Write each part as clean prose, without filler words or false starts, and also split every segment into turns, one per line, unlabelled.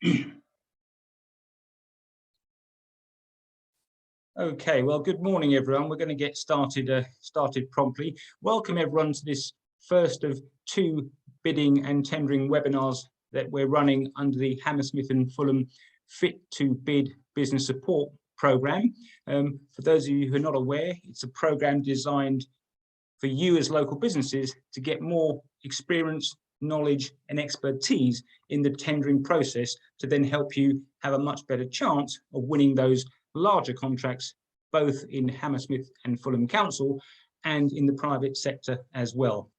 Okay, well, good morning, everyone. We're going to get started promptly. Welcome, everyone, to this first of two bidding and tendering webinars that we're running under the Hammersmith and Fulham Fit to Bid Business Support Programme. For those of you who are not aware, it's a programme designed for you as local businesses to get more experience, knowledge and expertise in the tendering process to then help you have a much better chance of winning those larger contracts, both in Hammersmith and Fulham Council and in the private sector as well.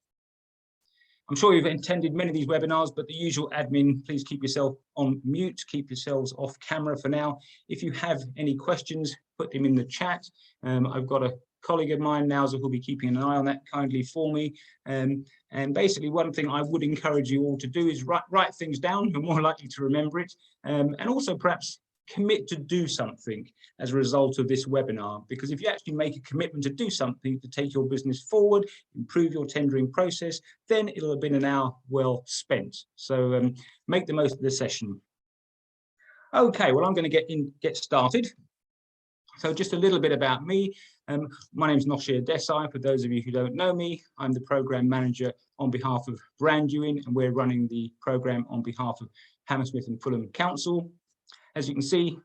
I'm sure you've attended many of these webinars, but the usual admin, please keep yourself on mute, keep yourselves off camera for now. If you have any questions, put them in the chat. I've got a colleague of mine now who'll be keeping an eye on that kindly for me. And basically one thing I would encourage you all to do is write things down. You're more likely to remember it. And also perhaps commit to do something as a result of this webinar, because if you actually make a commitment to do something to take your business forward, improve your tendering process, then it'll have been an hour well spent. So make the most of the session. Okay, well, I'm going to get started. So just a little bit about me. My name is Noshir Desai. For those of you who don't know me, I'm the program manager on behalf of Branduin, and we're running the program on behalf of Hammersmith and Fulham Council. As you can see,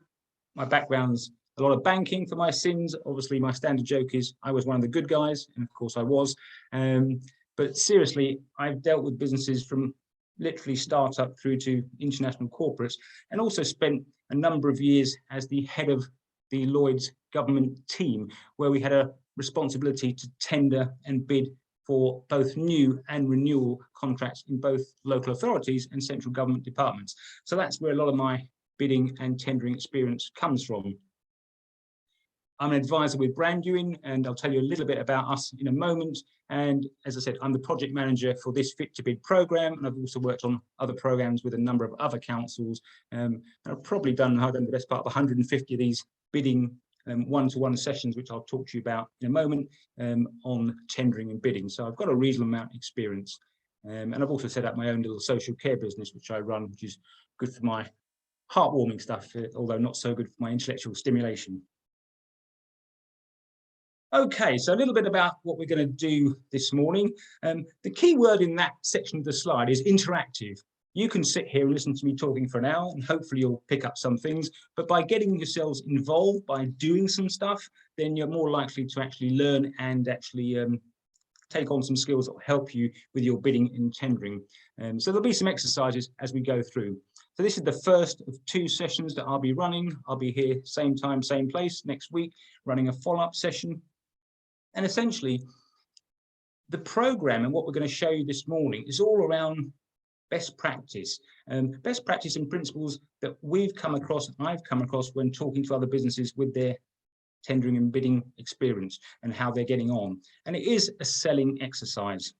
my background's a lot of banking for my sins. Obviously, my standard joke is I was one of the good guys, and of course I was. But seriously, I've dealt with businesses from literally startup through to international corporates, and also spent a number of years as the head of the Lloyd's government team, where we had a responsibility to tender and bid for both new and renewal contracts in both local authorities and central government departments. So that's where a lot of my bidding and tendering experience comes from. I'm an advisor with Branduin, and I'll tell you a little bit about us in a moment. And as I said, I'm the project manager for this Fit to Bid program, and I've also worked on other programs with a number of other councils. And I've probably done the best part of 150 of these bidding one-to-one sessions, which I'll talk to you about in a moment, on tendering and bidding. So I've got a reasonable amount of experience. And I've also set up my own little social care business, which I run, which is good for my heartwarming stuff, although not so good for my intellectual stimulation. Okay, so a little bit about what we're going to do this morning. The key word in that section of the slide is interactive. You can sit here and listen to me talking for an hour, and hopefully you'll pick up some things. But by getting yourselves involved, by doing some stuff, then you're more likely to actually learn and actually take on some skills that will help you with your bidding and tendering. So there'll be some exercises as we go through. So this is the first of two sessions that I'll be running. I'll be here same time, same place next week, running a follow-up session. And essentially, the program and what we're going to show you this morning is all around best practice and principles that we've come across, I've come across when talking to other businesses with their tendering and bidding experience and how they're getting on. And it is a selling exercise.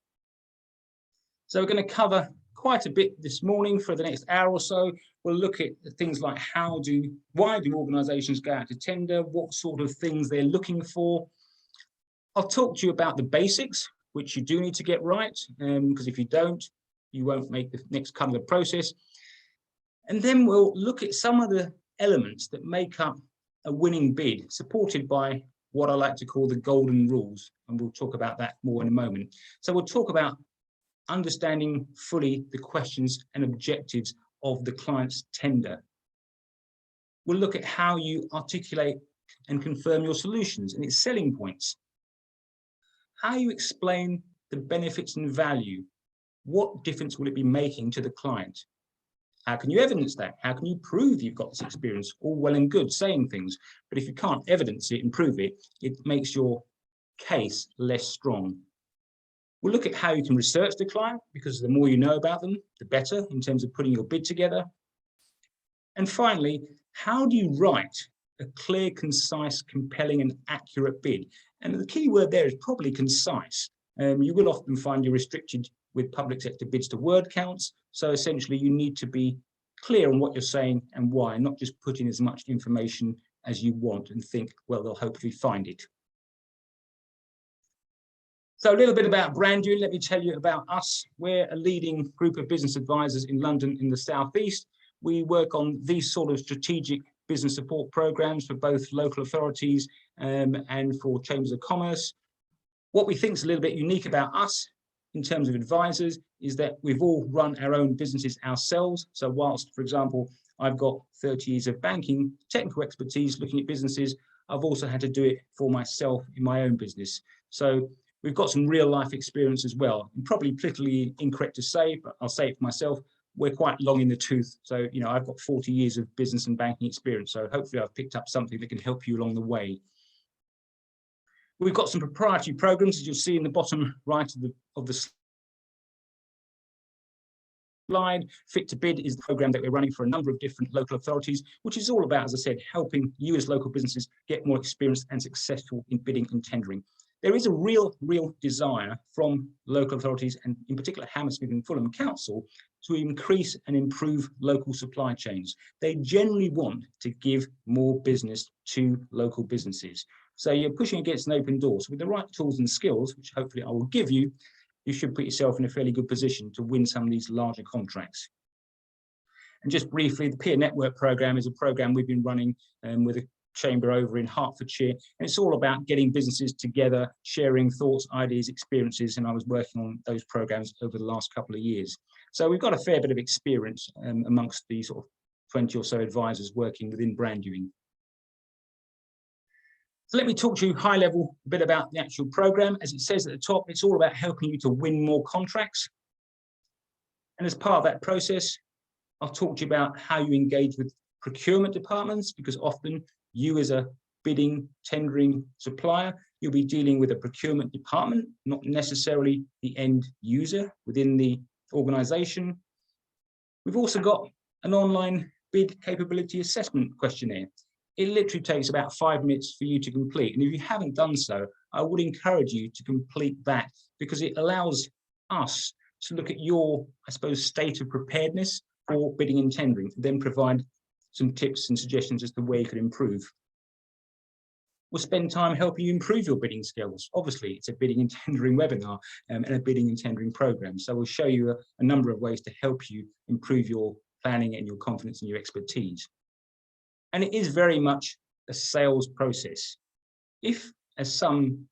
So we're going to cover quite a bit this morning. For the next hour or so, we'll look at things like why do organizations go out to tender, what sort of things they're looking for. I'll talk to you about the basics, which you do need to get right, because if you don't, you won't make the next cut of the process. And then we'll look at some of the elements that make up a winning bid, supported by what I like to call the golden rules. And we'll talk about that more in a moment. So we'll talk about understanding fully the questions and objectives of the client's tender. We'll look at how you articulate and confirm your solutions and its selling points. How you explain the benefits and value. What difference will it be making to the client? How can you evidence that? How can you prove you've got this experience? All well and good saying things, but if you can't evidence it and prove it, it makes your case less strong. We'll look at how you can research the client, because the more you know about them, the better in terms of putting your bid together. And finally, how do you write a clear, concise, compelling and accurate bid? And the key word there is probably concise. You will often find you're restricted with public sector bids to word counts. So essentially you need to be clear on what you're saying and why, not just put in as much information as you want and think, well, they'll hopefully find it. So a little bit about Branduin. Let me tell you about us. We're a leading group of business advisors in London in the southeast. we work on these sort of strategic business support programs for both local authorities and for chambers of commerce. What we think is a little bit unique about us in terms of advisors is that we've all run our own businesses ourselves. So whilst, for example, I've got 30 years of banking technical expertise looking at businesses, I've also had to do it for myself in my own business. So we've got some real life experience as well. And probably politically incorrect to say, but I'll say it for myself, we're quite long in the tooth. So, you know, I've got 40 years of business and banking experience. So hopefully I've picked up something that can help you along the way. We've got some proprietary programs, as you'll see in the bottom right of the slide. Fit to Bid is the program that we're running for a number of different local authorities, which is all about, as I said, helping you as local businesses get more experience and successful in bidding and tendering. There is a real desire from local authorities, and in particular Hammersmith and Fulham Council, to increase and improve local supply chains. They generally want to give more business to local businesses. So you're pushing against an open door. So with the right tools and skills, which hopefully I will give you, you should put yourself in a fairly good position to win some of these larger contracts. And just briefly, the Peer Network Programme is a programme we've been running with a chamber over in Hertfordshire, and it's all about getting businesses together, sharing thoughts, ideas, experiences, and I was working on those programs over the last couple of years. So we've got a fair bit of experience amongst the sort of 20 or so advisors working within Branduing. So let me talk to you high level a bit about the actual program. As it says at the top, it's all about helping you to win more contracts. And as part of that process, I'll talk to you about how you engage with procurement departments, because often you as a bidding, tendering supplier, you'll be dealing with a procurement department, not necessarily the end user within the organisation. We've also got an online bid capability assessment questionnaire. It literally takes about 5 minutes for you to complete. And if you haven't done so, I would encourage you to complete that, because it allows us to look at your, I suppose, state of preparedness for bidding and tendering, then provide some tips and suggestions as to where you could improve. We'll spend time helping you improve your bidding skills. Obviously, it's a bidding and tendering webinar and a bidding and tendering program. So we'll show you a number of ways to help you improve your planning and your confidence and your expertise. And it is very much a sales process. If, as some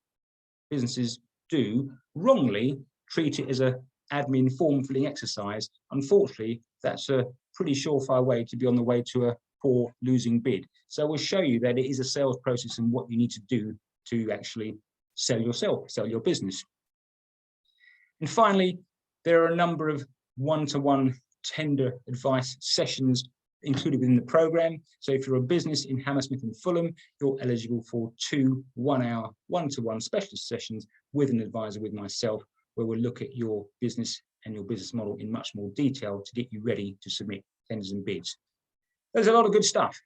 businesses do, wrongly treat it as an admin form filling exercise, unfortunately, that's a pretty surefire way to be on the way to a poor losing bid. So we'll show you that it is a sales process and what you need to do to actually sell yourself, sell your business. And finally, there are a number of one-to-one tender advice sessions included within the program. So if you're a business in Hammersmith and Fulham, you're eligible for 2 one-hour one-to-one specialist sessions with an advisor, with myself, where we'll look at your business and your business model in much more detail to get you ready to submit tenders and bids. There's a lot of good stuff.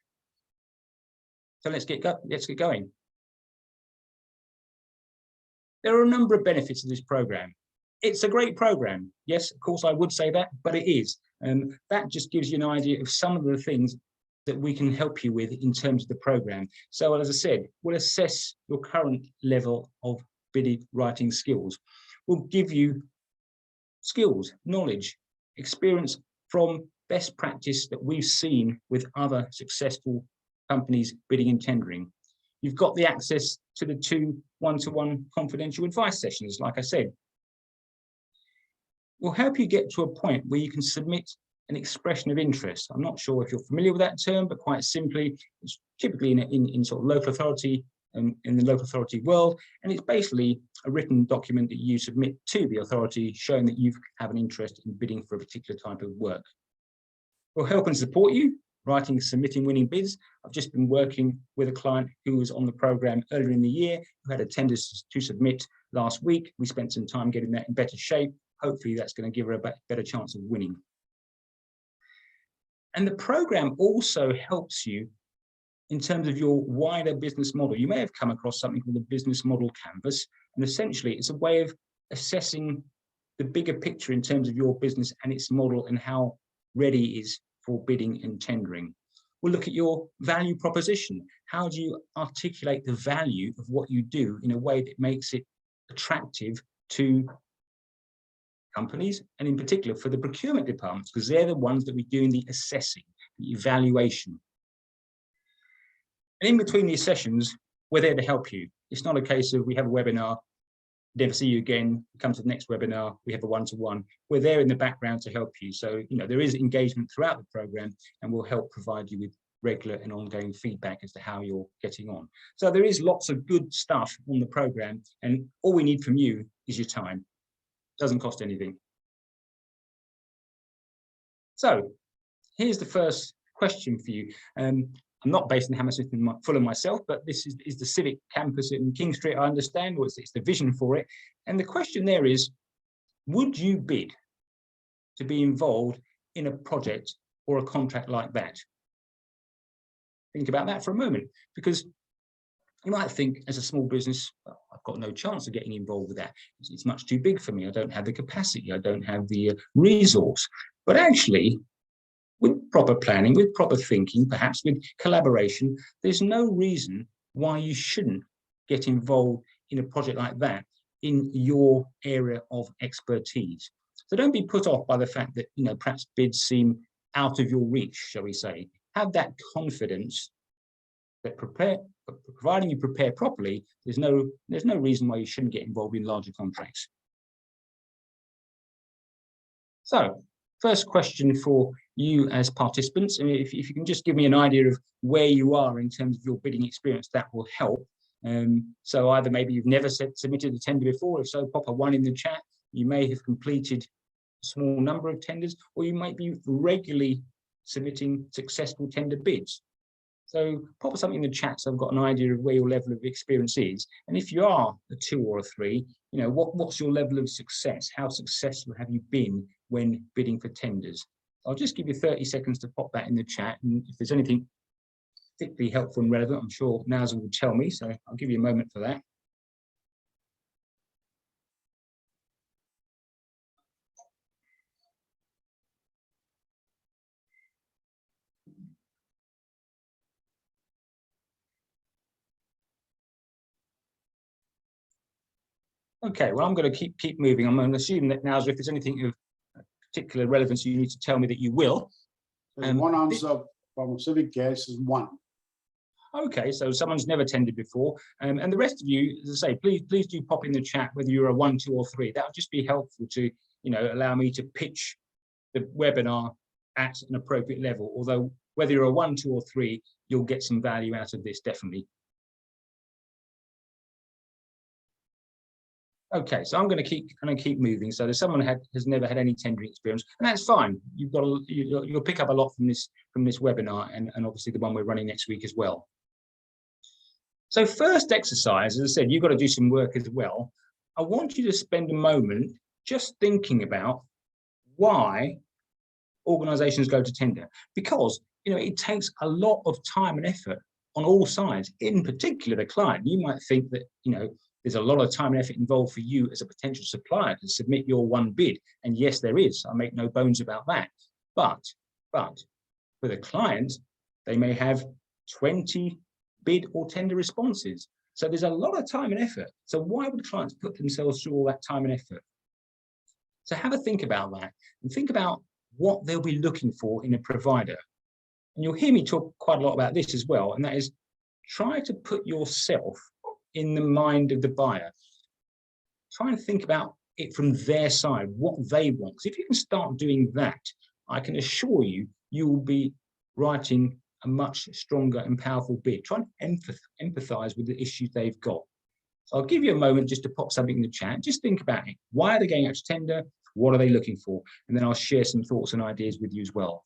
So let's get going. There are a number of benefits of this program. It's a great program. Yes, of course, I would say that, but it is. And that just gives you an idea of some of the things that we can help you with in terms of the program. So as I said, we'll assess your current level of bidding writing skills. We'll give you skills, knowledge, experience from best practice that we've seen with other successful companies bidding and tendering. You've got the access to the 2 one-to-one confidential advice sessions, like I said. We'll help you get to a point where you can submit an expression of interest. I'm not sure if you're familiar with that term, but quite simply, it's typically in sort of local authority, in the local authority world, and it's basically a written document that you submit to the authority showing that you have an interest in bidding for a particular type of work. We'll help and support you writing, submitting winning bids. I've just been working with a client who was on the program earlier in the year, who had a tender to submit last week. We spent some time getting that in better shape. Hopefully that's going to give her a better chance of winning. And the program also helps you in terms of your wider business model. You may have come across something called the business model canvas, and essentially it's a way of assessing the bigger picture in terms of your business and its model and how ready it is for bidding and tendering. We'll look at your value proposition. How do you articulate the value of what you do in a way that makes it attractive to companies, and in particular for the procurement departments, because they're the ones that we're doing the assessing. evaluation. And in between these sessions, we're there to help you. It's not a case of we have a webinar, never see you again, come to the next webinar, we have a one-to-one. We're there in the background to help you. So, there is engagement throughout the program, and we'll help provide you with regular and ongoing feedback as to how you're getting on. So there is lots of good stuff on the program, and all we need from you is your time. It doesn't cost anything. So here's the first question for you. I'm not based in Hammersmith Fulham myself, but this is the Civic campus in King Street, I understand, or it's the vision for it. And the question there is, would you bid to be involved in a project or a contract like that? Think about that for a moment, because you might think, as a small business, well, I've got no chance of getting involved with that. It's much too big for me. I don't have the capacity. I don't have the resource. But actually, with proper planning, with proper thinking, perhaps with collaboration, there's no reason why you shouldn't get involved in a project like that in your area of expertise. So don't be put off by the fact that, perhaps bids seem out of your reach, shall we say. Have that confidence that providing you prepare properly, there's no reason why you shouldn't get involved in larger contracts. So, first question for you as participants, and if you can just give me an idea of where you are in terms of your bidding experience, that will help. So either maybe you've never submitted a tender before, if so, pop a 1 in the chat. You may have completed a small number of tenders, or you might be regularly submitting successful tender bids. So pop something in the chat so I've got an idea of where your level of experience is. And if you are a 2 or a 3, what's your level of success? How successful have you been when bidding for tenders? I'll just give you 30 seconds to pop that in the chat. And if there's anything particularly helpful and relevant, I'm sure Nazar will tell me. So I'll give you a moment for that. Okay, well, I'm going to keep moving. I'm going to assume that now, if there's anything of particular relevance, you need to tell me that you will.
One answer from Civic Gas is 1.
Okay, so someone's never tendered before, and the rest of you, as I say, please do pop in the chat whether you're a 1, 2, or 3. That would just be helpful to allow me to pitch the webinar at an appropriate level. Although whether you're a 1, 2, or 3, you'll get some value out of this, definitely. Okay, so I'm going to keep moving. So there's someone has never had any tendering experience, and that's fine. You'll pick up a lot from this webinar, and obviously the one we're running next week as well. So first exercise, as I said, you've got to do some work as well. I want you to spend a moment just thinking about why organisations go to tender, because it takes a lot of time and effort on all sides. In particular, the client. You might think that there's a lot of time and effort involved for you as a potential supplier to submit your 1 bid. And yes, there is. I make no bones about that. But for the client, they may have 20 bid or tender responses. So there's a lot of time and effort. So why would clients put themselves through all that time and effort? So have a think about that, and think about what they'll be looking for in a provider. And you'll hear me talk quite a lot about this as well, and that is, try to put yourself in the mind of the buyer. Try and think about it from their side, what they want. Because if you can start doing that, I can assure you, you will be writing a much stronger and powerful bid. Try and empathize with the issues they've got. So I'll give you a moment just to pop something in the chat. Just think about it. Why are they going out to tender? What are they looking for? And then I'll share some thoughts and ideas with you as well.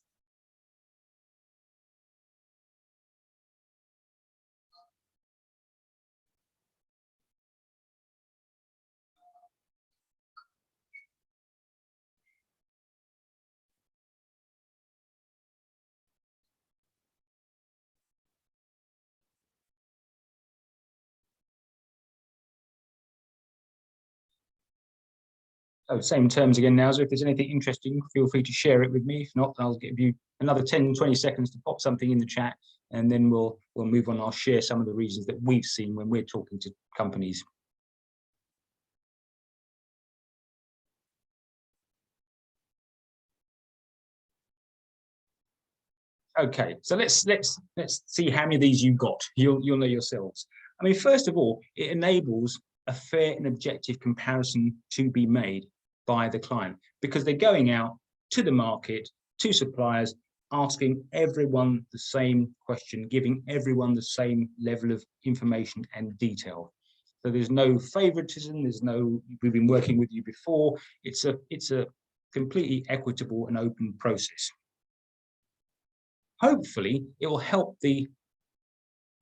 So same terms again now. So if there's anything interesting, feel free to share it with me. If not, I'll give you another 10, 20 seconds to pop something in the chat, and then we'll move on. I'll share some of the reasons that we've seen when we're talking to companies. Okay, so let's see how many of these you got. You'll know yourselves. I mean, first of all, it enables a fair and objective comparison to be made by the client, because they're going out to the market, to suppliers, asking everyone the same question, giving everyone the same level of information and detail. So there's no favoritism, there's no, we've been working with you before. It's a completely equitable and open process. Hopefully, it will help the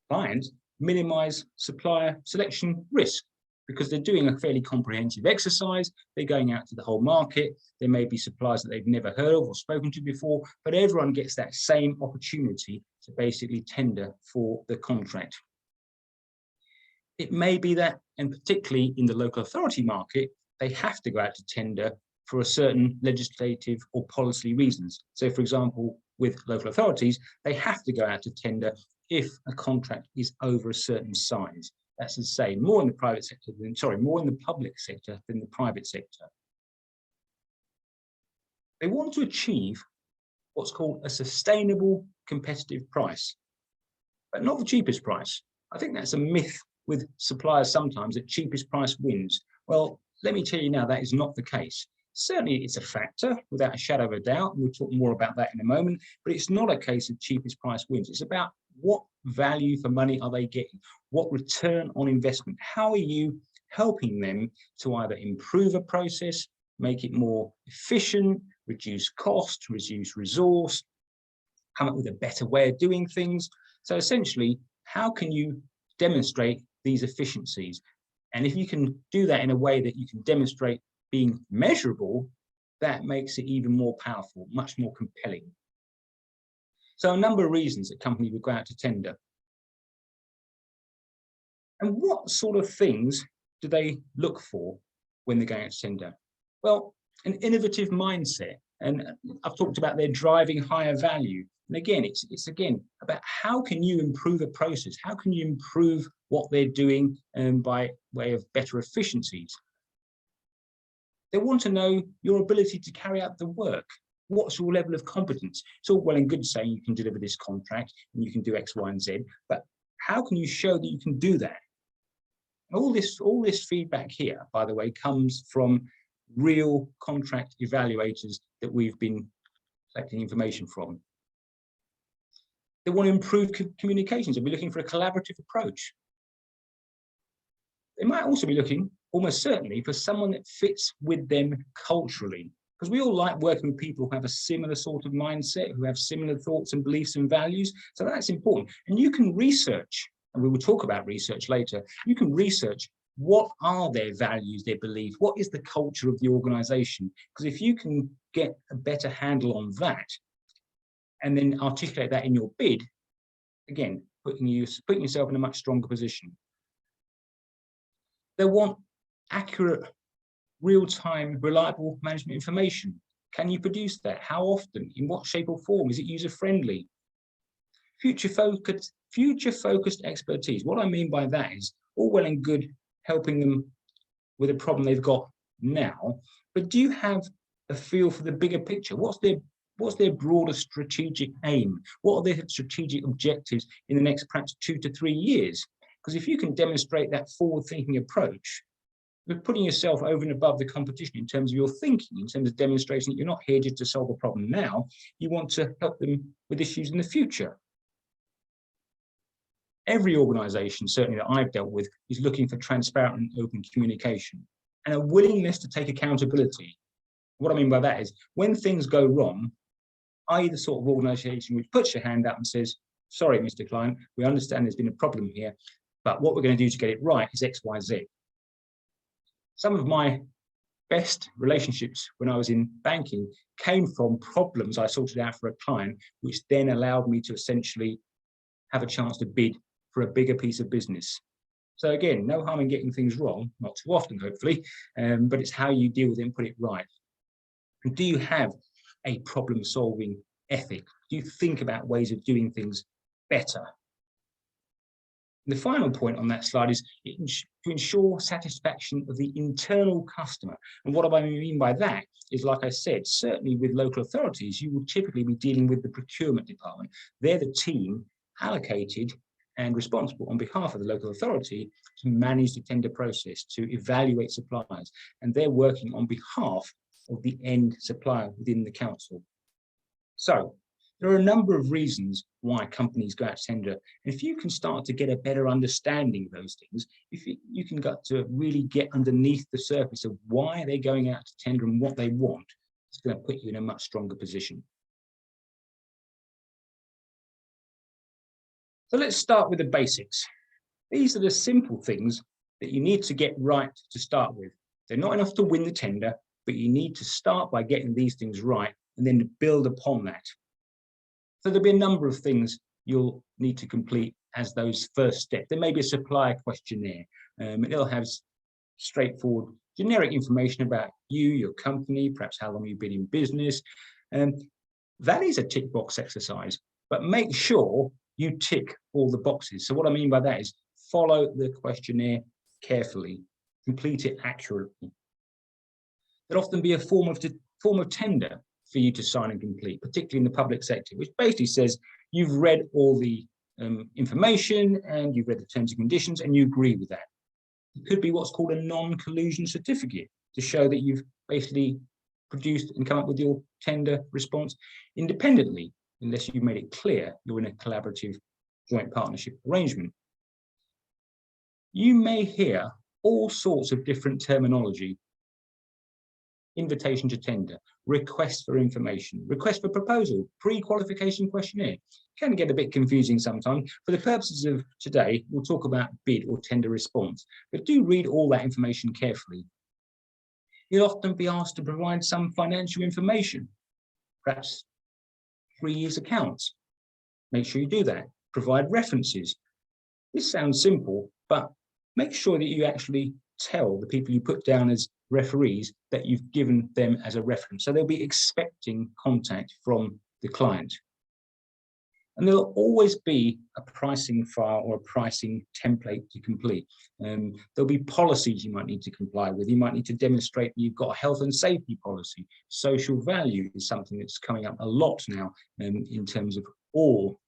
client minimize supplier selection risk, because they're doing a fairly comprehensive exercise. They're going out to the whole market. There may be suppliers that they've never heard of or spoken to before, but everyone gets that same opportunity to basically tender for the contract. It may be that, and particularly in the local authority market, they have to go out to tender for a certain legislative or policy reasons. So, for example, with local authorities, they have to go out to tender if a contract is over a certain size. That's to say, more in the private sector than, more in the public sector than the private sector. They want to achieve what's called a sustainable competitive price, but not the cheapest price. I think that's a myth with suppliers sometimes, that cheapest price wins. Well, let me tell you now, that is not the case. Certainly it's a factor, without a shadow of a doubt. We'll talk more about that in a moment, but it's not a case of cheapest price wins. It's about what value for money are they getting? What return on investment? How are you helping them to either improve a process, make it more efficient, reduce cost, reduce resource, come up with a better way of doing things? So essentially, how can you demonstrate these efficiencies? And if you can do that in a way that you can demonstrate being measurable, that makes it even more powerful, much more compelling. So a number of reasons that companies would go out to tender. And what sort of things do they look for when they're going out to tender? Well, an innovative mindset. And I've talked about their driving higher value. And again, it's again about how can you improve a process? How can you improve what they're doing by way of better efficiencies? They want to know your ability to carry out the work. What's your level of competence? It's all well and good saying you can deliver this contract and you can do X, Y, and Z, but how can you show that you can do that? All this feedback here, by the way, comes from real contract evaluators that we've been collecting information from. They want to improve communications. They'll be looking for a collaborative approach. They might also be looking, almost certainly, for someone that fits with them culturally, because we all like working with people who have a similar sort of mindset, who have similar thoughts and beliefs and values. So that's important. And you can research, and we will talk about research later, you can research what are their values, their beliefs, what is the culture of the organization? Because if you can get a better handle on that, and then articulate that in your bid, again, putting yourself in a much stronger position. They want accurate, real-time, reliable management information. Can you produce that? How often? In what shape or form? Is it user-friendly? Future-focused expertise. What I mean by that is all well and good helping them with a problem they've got now, but do you have a feel for the bigger picture? What's their broader strategic aim? What are their strategic objectives in the next perhaps 2 to 3 years? Because if you can demonstrate that forward-thinking approach, you're putting yourself over and above the competition in terms of your thinking, in terms of demonstrating that you're not here just to solve a problem now, you want to help them with issues in the future. Every organization, certainly that I've dealt with, is looking for transparent and open communication and a willingness to take accountability. What I mean by that is when things go wrong, are you the sort of organization which puts your hand up and says, sorry, Mr. Client, we understand there's been a problem here, but what we're going to do to get it right is X, Y, Z. Some of my best relationships when I was in banking came from problems I sorted out for a client, which then allowed me to essentially have a chance to bid for a bigger piece of business. So again, no harm in getting things wrong, not too often, hopefully, but it's how you deal with it and put it right. And do you have a problem-solving ethic? Do you think about ways of doing things better? The final point on that slide is to ensure satisfaction of the internal customer. And what I mean by that is, like I said, certainly with local authorities, you will typically be dealing with the procurement department. They're the team allocated and responsible on behalf of the local authority to manage the tender process, to evaluate suppliers, and they're working on behalf of the end supplier within the council. So there are a number of reasons why companies go out to tender. And if you can start to get a better understanding of those things, if you can get to really get underneath the surface of why they're going out to tender and what they want, it's going to put you in a much stronger position. So let's start with the basics. These are the simple things that you need to get right to start with. They're not enough to win the tender, but you need to start by getting these things right and then build upon that. So there'll be a number of things you'll need to complete as those first steps. There may be a supplier questionnaire. It'll have straightforward, generic information about you, your company, perhaps how long you've been in business. That is a tick box exercise, but make sure you tick all the boxes. So what I mean by that is follow the questionnaire carefully, complete it accurately. There'll often be a form of tender for you to sign and complete, particularly in the public sector, which basically says you've read all the information and you've read the terms and conditions and you agree with that. It could be what's called a non-collusion certificate to show that you've basically produced and come up with your tender response independently, unless you've made it clear you're in a collaborative joint partnership arrangement. You may hear all sorts of different terminology: invitation to tender, request for information, request for proposal, pre-qualification questionnaire. Can get a bit confusing sometimes. For the purposes of today, we'll talk about bid or tender response, but do read all that information carefully. You'll often be asked to provide some financial information, perhaps 3 years accounts. Make sure you do that. Provide references. This sounds simple, but make sure that you actually tell the people you put down as referees that you've given them as a reference. So they'll be expecting contact from the client. And there'll always be a pricing file or a pricing template to complete. There'll be policies you might need to comply with. You might need to demonstrate that you've got a health and safety policy. Social value is something that's coming up a lot now in terms of all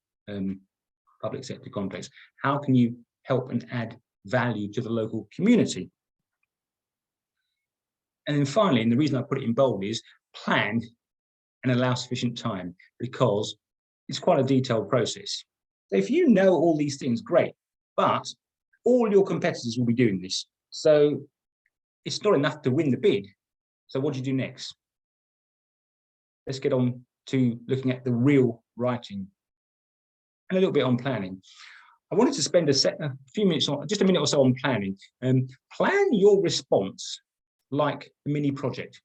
public sector contracts. How can you help and add value to the local community? And then finally, and the reason I put it in bold, is plan and allow sufficient time, because it's quite a detailed process. So if you know all these things, great, but all your competitors will be doing this. So it's not enough to win the bid. So what do you do next? Let's get on to looking at the real writing and a little bit on planning. I wanted to spend a few minutes on, just a minute or so on planning. Plan your response like a mini project.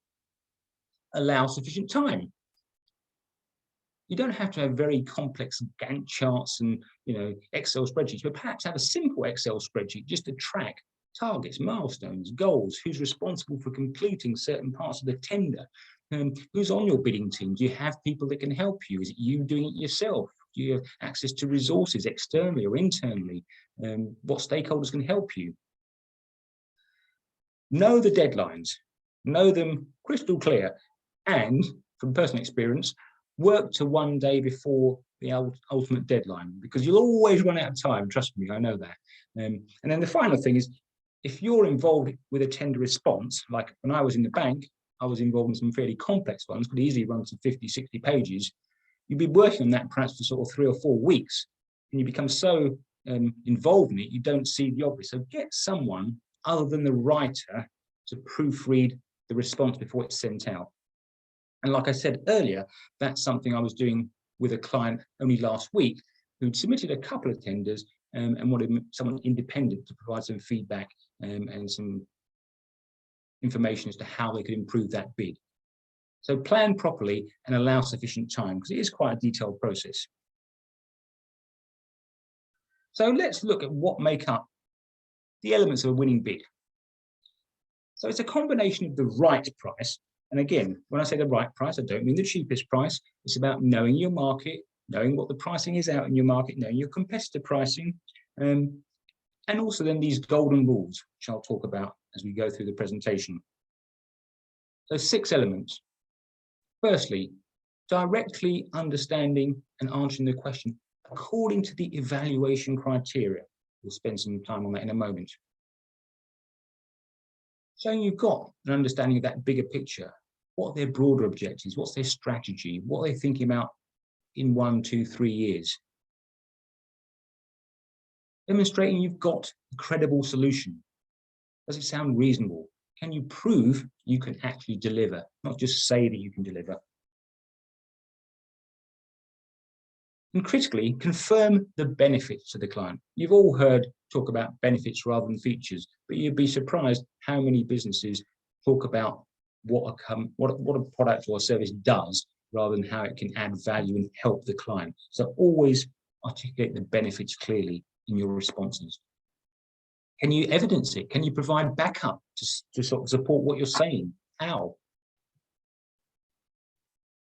Allow sufficient time. You don't have to have very complex Gantt charts and Excel spreadsheets, but perhaps have a simple Excel spreadsheet just to track targets, milestones, goals, who's responsible for completing certain parts of the tender, who's on your bidding team. Do you have people that can help you? Is it you doing it yourself? Do you have access to resources externally or internally? What stakeholders can help you? Know the deadlines, know them crystal clear, and from personal experience, work to one day before the ultimate deadline, because you'll always run out of time. Trust me, I know that. And then the final thing is, if you're involved with a tender response, like when I was in the bank, I was involved in some fairly complex ones, could easily run to 50, 60 pages. You'd be working on that perhaps for sort of 3 or 4 weeks, and you become so involved in it, you don't see the obvious. So get someone other than the writer to proofread the response before it's sent out. And like I said earlier, that's something I was doing with a client only last week who'd submitted a couple of tenders and wanted someone independent to provide some feedback and some information as to how they could improve that bid. So plan properly and allow sufficient time, because it is quite a detailed process. So let's look at what make up the elements of a winning bid. So it's a combination of the right price. And again, when I say the right price, I don't mean the cheapest price. It's about knowing your market, knowing what the pricing is out in your market, knowing your competitor pricing, and also then these golden rules, which I'll talk about as we go through the presentation. So 6 elements. Firstly, directly understanding and answering the question according to the evaluation criteria. We'll spend some time on that in a moment. So you've got an understanding of that bigger picture. What are their broader objectives? What's their strategy? What are they thinking about in 1, 2, 3 years? Demonstrating you've got a credible solution. Does it sound reasonable? Can you prove you can actually deliver, not just say that you can deliver? And critically, confirm the benefits to the client. You've all heard talk about benefits rather than features, but you'd be surprised how many businesses talk about what a product or a service does rather than how it can add value and help the client. So always articulate the benefits clearly in your responses. Can you evidence it? Can you provide backup to sort of support what you're saying? How?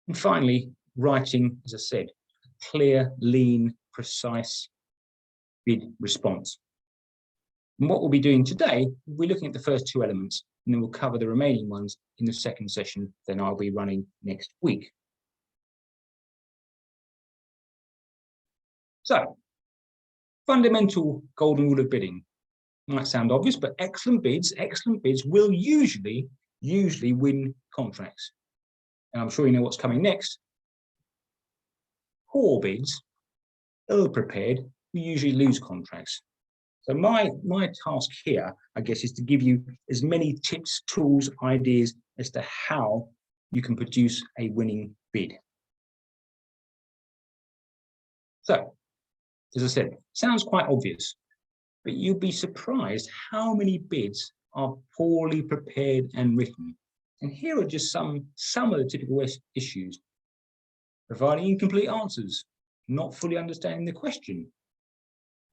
And finally, writing, as I said, clear, lean, precise bid response. And what we'll be doing today, we're looking at the first 2 elements, and then we'll cover the remaining ones in the second session, then I'll be running next week. So, fundamental golden rule of bidding. Might sound obvious, but excellent bids will usually win contracts. And I'm sure you know what's coming next. Poor bids, ill-prepared, we usually lose contracts. So my task here, I guess, is to give you as many tips, tools, ideas as to how you can produce a winning bid. So, as I said, sounds quite obvious, but you'll be surprised how many bids are poorly prepared and written. And here are just some of the typical issues. Providing incomplete answers, not fully understanding the question,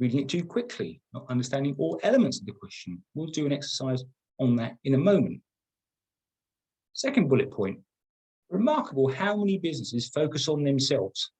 reading it too quickly, not understanding all elements of the question. We'll do an exercise on that in a moment. Second bullet point, remarkable how many businesses focus on themselves.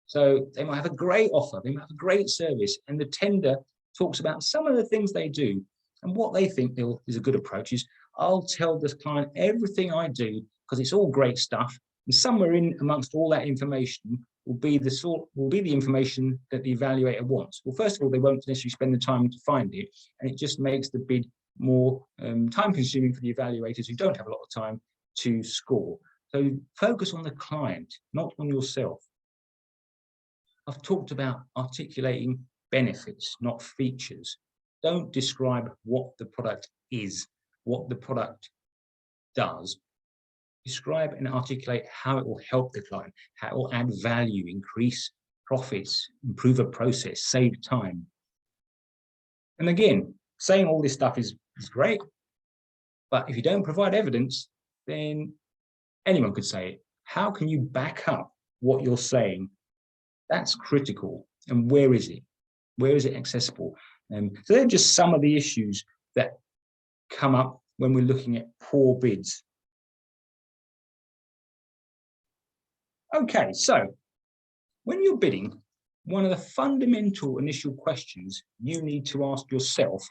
So they might have a great offer, they might have a great service, and the tender talks about some of the things they do. And what they think is a good approach is, I'll tell this client everything I do because it's all great stuff. And somewhere in amongst all that information will be the information that the evaluator wants. Well, first of all, they won't necessarily spend the time to find it, and it just makes the bid more time-consuming for the evaluators who don't have a lot of time to score. So focus on the client, not on yourself. I've talked about articulating benefits, not features. Don't describe what the product is, what the product does. Describe and articulate how it will help the client, how it will add value, increase profits, improve a process, save time. And again, saying all this stuff is great, but if you don't provide evidence, then anyone could say it. How can you back up what you're saying? That's critical. And where is it? Where is it accessible? So they're just some of the issues that come up when we're looking at poor bids. Okay, so when you're bidding, one of the fundamental initial questions you need to ask yourself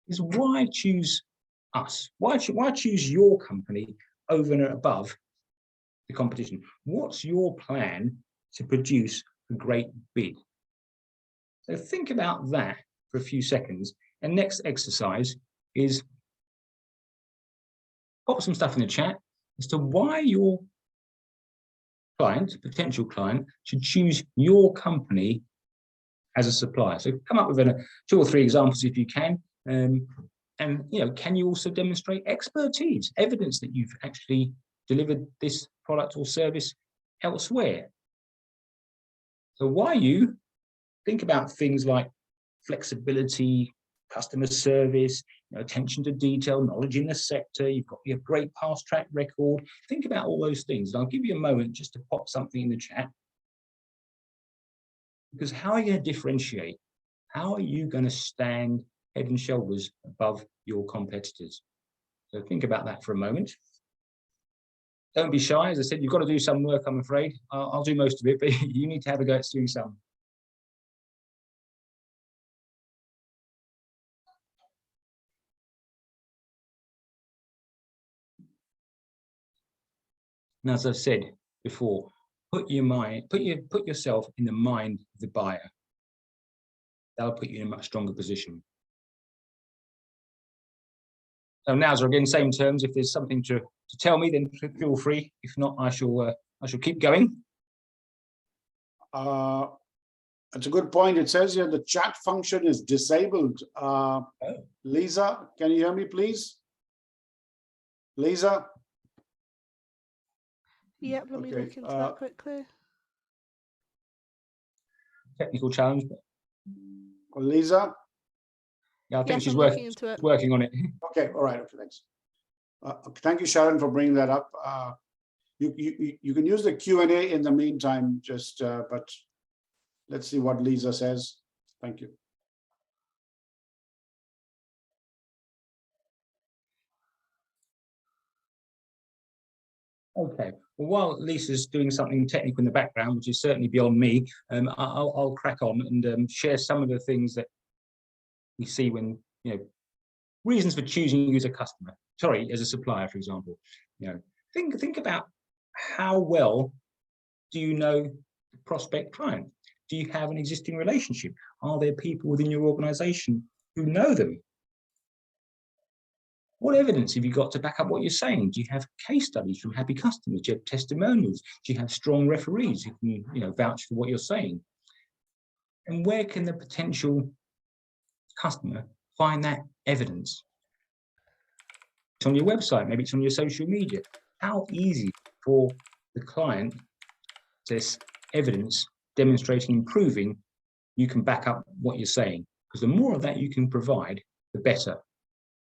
is, why choose us? Why choose your company over and above the competition? What's your plan to produce a great bid? So think about that for a few seconds. And next exercise is pop some stuff in the chat as to why your potential client, should choose your company as a supplier. So come up with 2 or 3 examples if you can. And can you also demonstrate expertise, evidence that you've actually delivered this product or service elsewhere? So why you think about things like flexibility, customer service, attention to detail, knowledge in the sector, you've got your great past track record. Think about all those things. And I'll give you a moment just to pop something in the chat. Because how are you going to differentiate? How are you going to stand head and shoulders above your competitors? So think about that for a moment. Don't be shy. As I said, you've got to do some work, I'm afraid. I'll do most of it, but you need to have a go at doing some. And as I've said before, put yourself in the mind of the buyer. That'll put you in a much stronger position. So now, so again, same terms. If there's something to tell me, then feel free. If not, I shall keep going.
That's a good point. It says here the chat function is disabled. Lisa, can you hear me, please? Lisa?
Yep, let me look into that quickly.
Technical challenge. But...
Lisa?
Yeah, I think she's working on it.
Okay, all right, okay, thanks. Thank you, Sharon, for bringing that up. You can use the Q&A in the meantime, but let's see what Lisa says. Thank you.
Okay, well, while Lisa's doing something technical in the background, which is certainly beyond me, I'll crack on and share some of the things that we see when, reasons for choosing you as a customer, as a supplier, for example. Think about how well do you know the prospect client? Do you have an existing relationship? Are there people within your organization who know them? What evidence have you got to back up what you're saying? Do you have case studies from happy customers? Do you have testimonials? Do you have strong referees who can, vouch for what you're saying? And where can the potential customer find that evidence? It's on your website, maybe it's on your social media. How easy for the client to evidence demonstrating and proving you can back up what you're saying? Because the more of that you can provide, the better.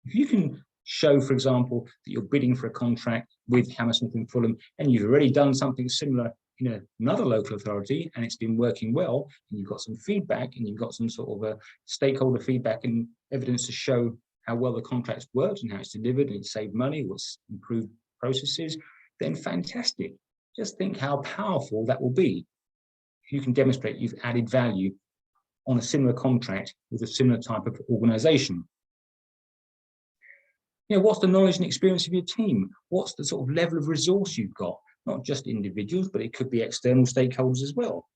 If you can show, for example, that you're bidding for a contract with Hammersmith and Fulham, and you've already done something similar in another local authority, and it's been working well, and you've got some feedback, and you've got some sort of a stakeholder feedback and evidence to show how well the contract's worked and how it's delivered and it's saved money, what's improved processes, then fantastic. Just think how powerful that will be if you can demonstrate you've added value on a similar contract with a similar type of organization. What's the knowledge and experience of your team? What's the sort of level of resource you've got? Not just individuals, but it could be external stakeholders as well.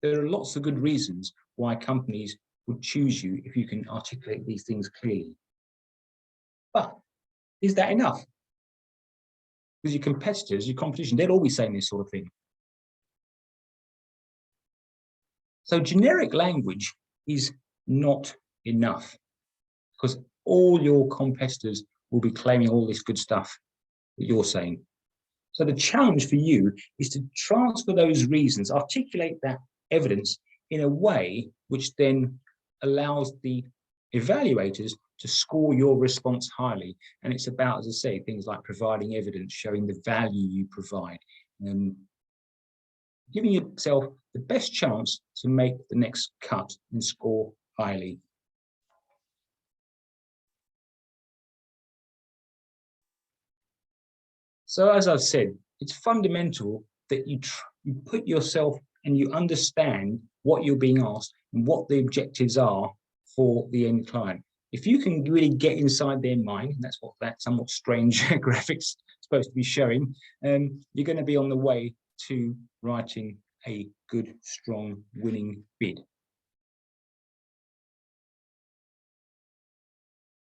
There are lots of good reasons why companies would choose you if you can articulate these things clearly. But is that enough? Because your competitors, your competition, they'll all be saying this sort of thing. So generic language is not enough, because all your competitors will be claiming all this good stuff that you're saying. So the challenge for you is to transfer those reasons, articulate that evidence in a way which then allows the evaluators to score your response highly. And it's about, as I say, things like providing evidence, showing the value you provide, and giving yourself the best chance to make the next cut and score highly. So as I've said, it's fundamental that you put yourself and you understand what you're being asked and what the objectives are for the end client. If you can really get inside their mind, and that's what that somewhat strange graphic's supposed to be showing, you're going to be on the way to writing a good, strong, winning bid.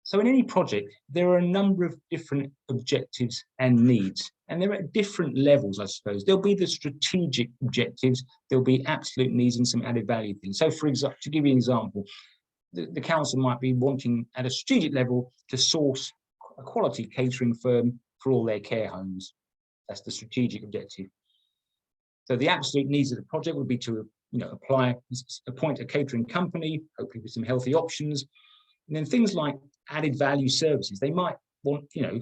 So in any project, there are a number of different objectives and needs, and they're at different levels, I suppose. There'll be the strategic objectives, there'll be absolute needs and some added value things. So for example, to give you an example, the council might be wanting at a strategic level to source a quality catering firm for all their care homes. That's the strategic objective. So the absolute needs of the project would be to appoint a catering company, hopefully with some healthy options. And then things like added value services. They might want, a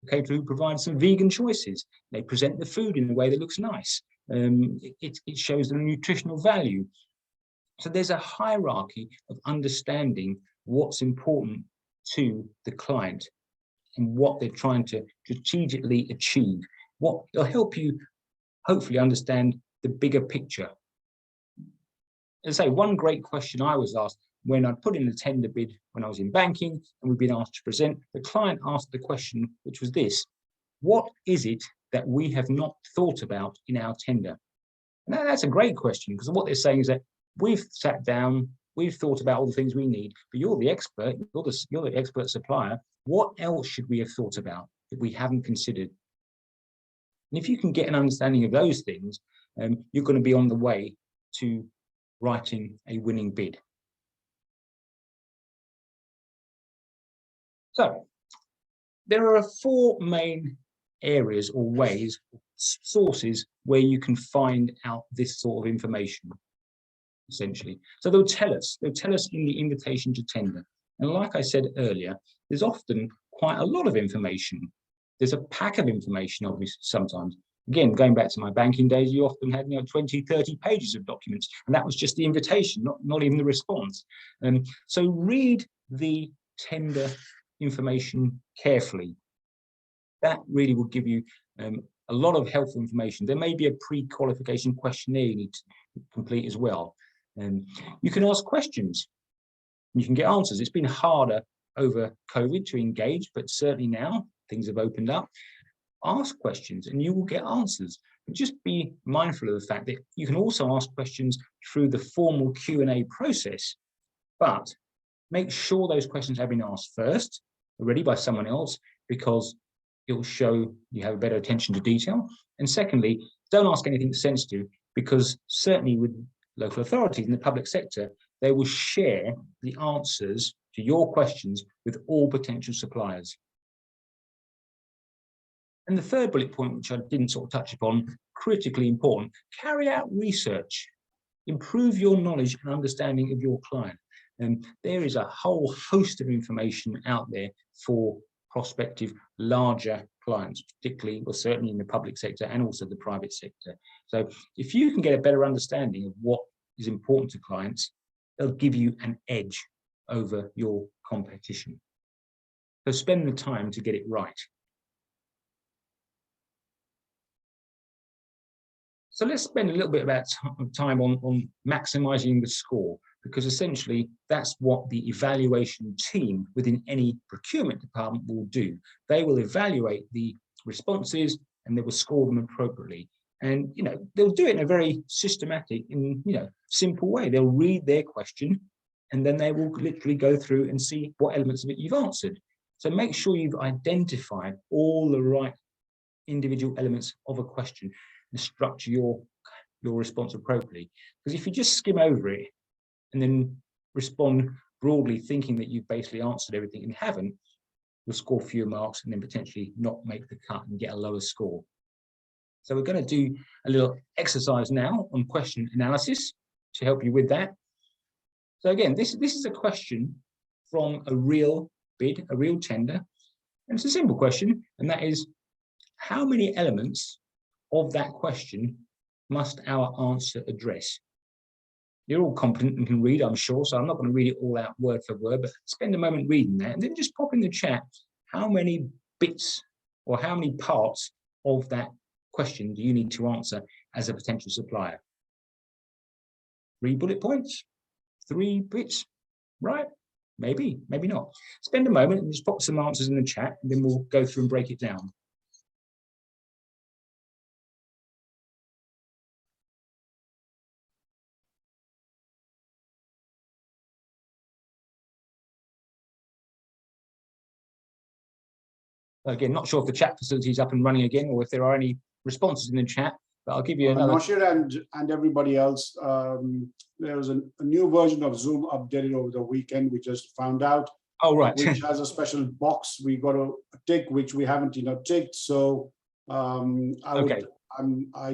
caterer who provides some vegan choices. They present the food in a way that looks nice. It shows the nutritional value. So there's a hierarchy of understanding what's important to the client and what they're trying to strategically achieve. What will help you hopefully understand the bigger picture. As I say, one great question I was asked when I put in a tender bid when I was in banking and we've been asked to present, the client asked the question, which was this: what is it that we have not thought about in our tender? And that's a great question, because what they're saying is that we've sat down, we've thought about all the things we need, but you're the expert, you're the expert supplier. What else should we have thought about that we haven't considered? And if you can get an understanding of those things, you're going to be on the way to writing a winning bid. So there are 4 main areas or ways, sources, where you can find out this sort of information, essentially. So they'll tell us in the invitation to tender. And like I said earlier, there's often quite a lot of information. There's a pack of information, obviously, sometimes. Again, going back to my banking days, you often had 20, 30 pages of documents, and that was just the invitation, not even the response. So read the tender information carefully. That really will give you a lot of helpful information. There may be a pre-qualification questionnaire you need to complete as well. You can ask questions. You can get answers. It's been harder over COVID to engage, but certainly now things have opened up. Ask questions and you will get answers. But just be mindful of the fact that you can also ask questions through the formal Q&A process, but make sure those questions have been asked first, already by someone else, because it will show you have a better attention to detail. And secondly, don't ask anything sensitive, because certainly with local authorities in the public sector, they will share the answers to your questions with all potential suppliers. And the third bullet point, which I didn't sort of touch upon, critically important, carry out research. Improve your knowledge and understanding of your client. And there is a whole host of information out there for prospective larger clients, particularly, or certainly in the public sector and also the private sector. So if you can get a better understanding of what is important to clients, they'll give you an edge over your competition. So spend the time to get it right. So let's spend a little bit of time on maximizing the score, because essentially that's what the evaluation team within any procurement department will do. They will evaluate the responses and they will score them appropriately. And, they'll do it in a very systematic and, simple way. They'll read their question and then they will literally go through and see what elements of it you've answered. So make sure you've identified all the right individual elements of a question and structure your response appropriately. Because if you just skim over it and then respond broadly thinking that you've basically answered everything and haven't, you'll score fewer marks and then potentially not make the cut and get a lower score. So we're going to do a little exercise now on question analysis to help you with that. So again, this is a question from a real bid, a real tender. And it's a simple question, and that is, how many elements of that question must our answer address? You're all competent and can read, I'm sure, so I'm not going to read it all out word for word, but spend a moment reading that and then just pop in the chat how many bits or how many parts of that question do you need to answer as a potential supplier? 3 bullet points, 3 bits, right? Maybe, maybe not. Spend a moment and just pop some answers in the chat and then we'll go through and break it down. Again, not sure if the chat facility is up and running again or if there are any responses in the chat, but I'll give you another.
Noshir and everybody else, there was a new version of Zoom updated over the weekend. We just found out.
Oh, right.
Which has a special box we got to tick, which we haven't, ticked. So I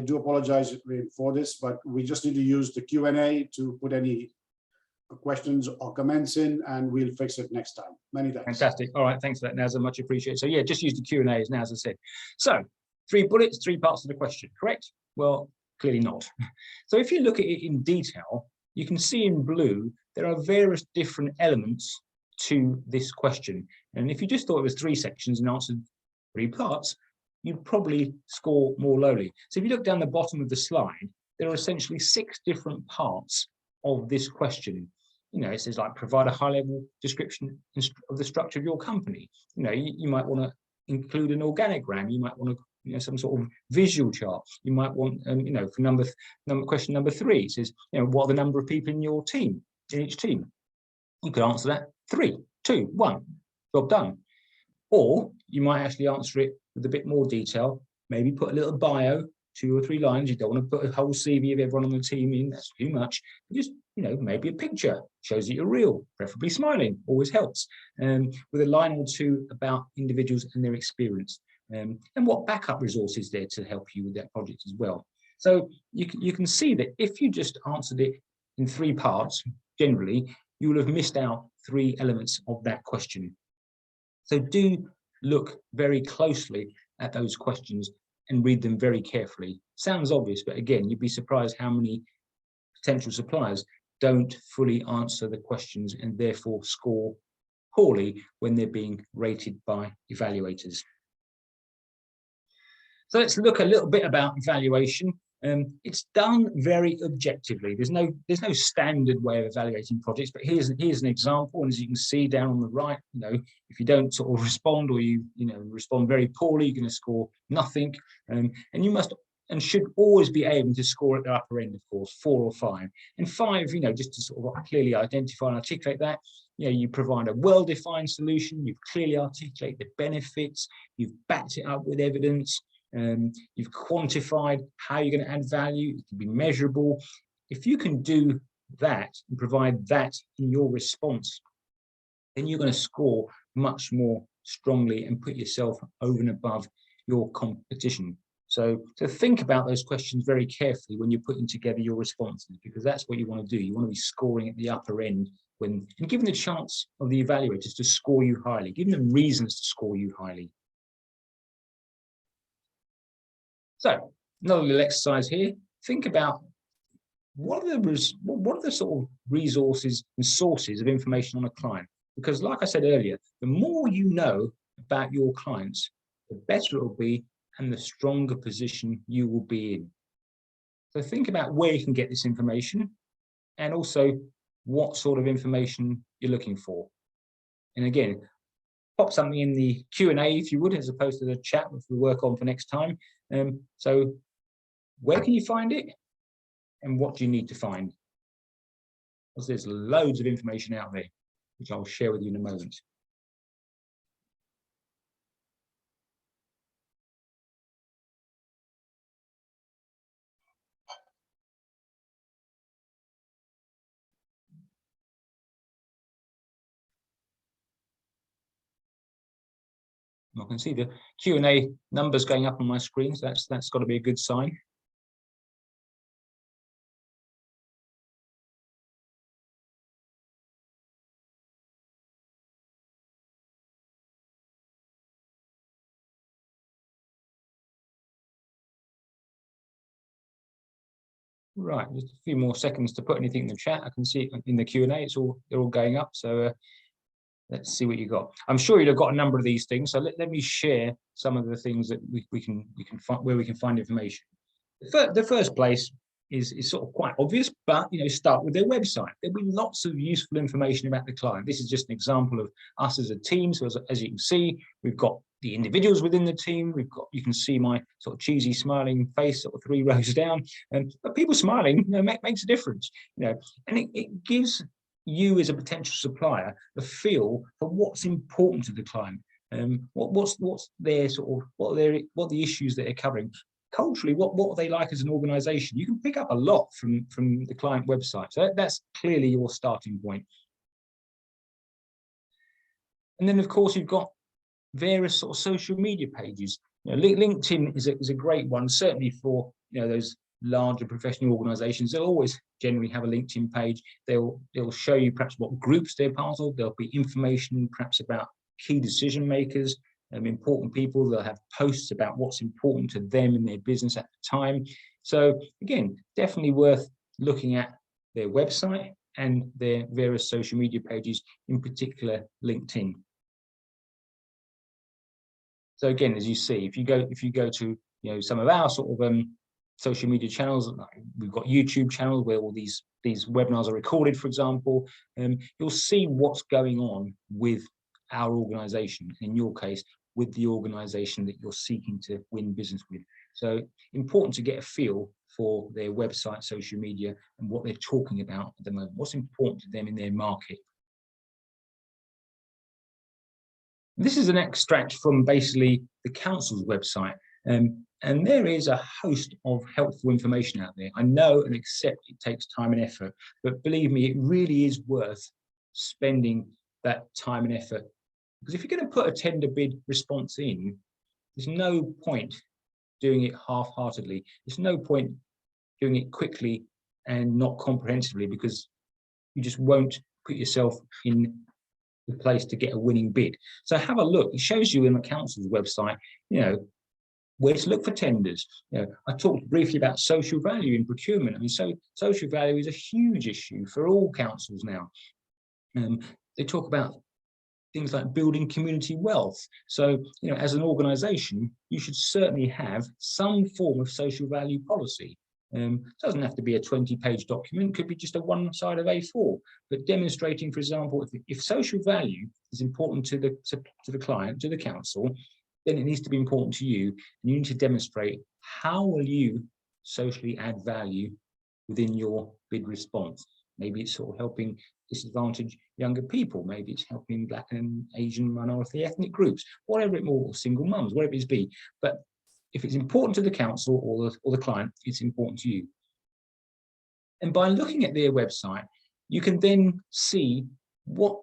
do apologize for this, but we just need to use the Q&A to put any questions or comments in, and we'll fix it next time. Many thanks.
Fantastic. All right, thanks for that, Naz. Much appreciated. So yeah, just use the Q&A as Naz has said. So 3 bullets, 3 parts of the question, correct? Well, clearly not. So if you look at it in detail, you can see in blue there are various different elements to this question. And if you just thought it was 3 sections and answered 3 parts, you'd probably score more lowly. So if you look down the bottom of the slide, there are essentially 6 different parts of this question. It says like provide a high-level description of the structure of your company. You might want to include an organogram. You might want to some sort of visual chart. You might want, for question number 3, it says, what are the number of people in your team, in each team? You could answer that 3, 2, 1, job done. Or you might actually answer it with a bit more detail, maybe put a little bio, 2 or 3 lines. You don't want to put a whole CV of everyone on the team in, that's too much. Just, maybe a picture shows that you're real, preferably smiling, always helps. With a line or 2 about individuals and their experience, and what backup resources there to help you with that project as well. So you can see that if you just answered it in 3 parts, generally, you will have missed out 3 elements of that question. So do look very closely at those questions and read them very carefully. Sounds obvious, but again, you'd be surprised how many potential suppliers don't fully answer the questions and therefore score poorly when they're being rated by evaluators. So let's look a little bit about evaluation. It's done very objectively. There's no standard way of evaluating projects, but here's an example. And as you can see down on the right, if you don't sort of respond, or you respond very poorly, you're going to score nothing. And you must and should always be able to score at the upper end, of course, 4 or 5. And 5, just to sort of clearly identify and articulate that, you provide a well-defined solution, you've clearly articulated the benefits, you've backed it up with evidence, you've quantified how you're going to add value, it can be measurable. If you can do that and provide that in your response, then you're going to score much more strongly and put yourself over and above your competition. So think about those questions very carefully when you're putting together your responses, because that's what you want to do. You want to be scoring at the upper end and giving the chance of the evaluators to score you highly, giving them reasons to score you highly. So another little exercise here. Think about what are the sort of resources and sources of information on a client? Because like I said earlier, the more you know about your clients, the better it will be and the stronger position you will be in. So think about where you can get this information and also what sort of information you're looking for. And again, pop something in the Q&A if you would, as opposed to the chat, which we'll work on for next time. So where can you find it and what do you need to find? Because there's loads of information out there, which I'll share with you in a moment. I can see the Q&A numbers going up on my screen, so that's got to be a good sign. Right, just a few more seconds to put anything in the chat. I can see it in the Q&A. They're all going up. So let's see what you got. I'm sure you've got a number of these things. So let me share some of the things that we can find, where we can find information. The first place is sort of quite obvious, but start with their website. There'll be lots of useful information about the client. This is just an example of us as a team. So as you can see, we've got the individuals within the team. You can see my sort of cheesy smiling face sort of 3 rows down. But people smiling makes a difference. And it gives you as a potential supplier the feel for what's important to the client. What's their sort of what the issues that they're covering. Culturally, what are they like as an organization? You can pick up a lot from the client website. So that's clearly your starting point. And then, of course, you've got various sort of social media pages. LinkedIn is a great one, certainly for those larger professional organizations. They'll always generally have a LinkedIn page. They'll show you perhaps what groups they're part of. There'll be information perhaps about key decision makers. Important people. They'll have posts about what's important to them in their business at the time. So again, definitely worth looking at their website and their various social media pages, in particular LinkedIn. So again, as you see, if you go to some of our sort of social media channels, we've got YouTube channels where all these webinars are recorded, for example, you'll see what's going on with our organization, in your case, with the organisation that you're seeking to win business with. So important to get a feel for their website, social media, and what they're talking about at the moment. What's important to them in their market. This is an extract from basically the council's website. And there is a host of helpful information out there. I know and accept it takes time and effort, but believe me, it really is worth spending that time and effort. Because if you're going to put a tender bid response in, there's no point doing it half-heartedly. There's no point doing it quickly and not comprehensively, because you just won't put yourself in the place to get a winning bid. So have a look. It shows you in the council's website, where to look for tenders. I talked briefly about social value in procurement. I mean, so social value is a huge issue for all councils now. They talk about things like building community wealth. So, as an organisation, you should certainly have some form of social value policy. It doesn't have to be a 20-page document, it could be just a one side of A4, but demonstrating, for example, if social value is important to the client, to the council, then it needs to be important to you, and you need to demonstrate how will you socially add value within your bid response. Maybe it's sort of helping disadvantaged younger people, maybe it's helping Black and Asian minority ethnic groups, whatever it may be, single mums, whatever it be. But if it's important to the council or the client, it's important to you. And by looking at their website, you can then see what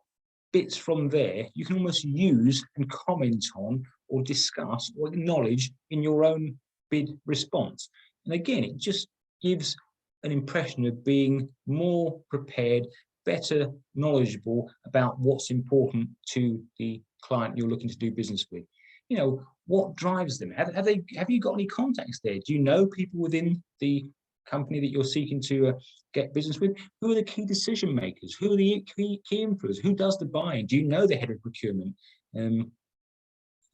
bits from there you can almost use and comment on or discuss or acknowledge in your own bid response. And again, it just gives an impression of being more prepared, better knowledgeable about what's important to the client you're looking to do business with. What drives them? Have you got any contacts there? Do you know people within the company that you're seeking to get business with? Who are the key decision makers? Who are the key influencers? Who does the buying? Do you know the head of procurement?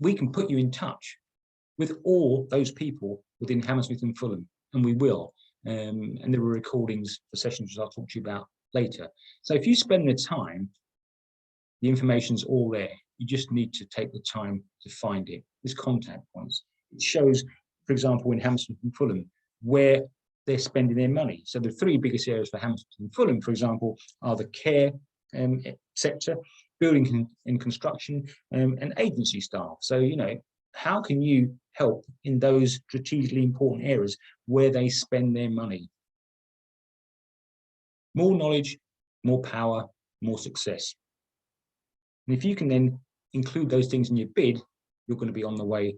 We can put you in touch with all those people within Hammersmith and Fulham, and we will. And there are recordings for sessions which I'll talk to you about later. So if you spend the time, the information's all there. You just need to take the time to find it. There's contact points. It shows, for example, in Hammersmith and Fulham, where they're spending their money. So the three biggest areas for Hammersmith and Fulham, for example, are the care sector, building and construction, and agency staff. So, how can you help in those strategically important areas where they spend their money? More knowledge, more power, more success. And if you can then include those things in your bid, you're going to be on the way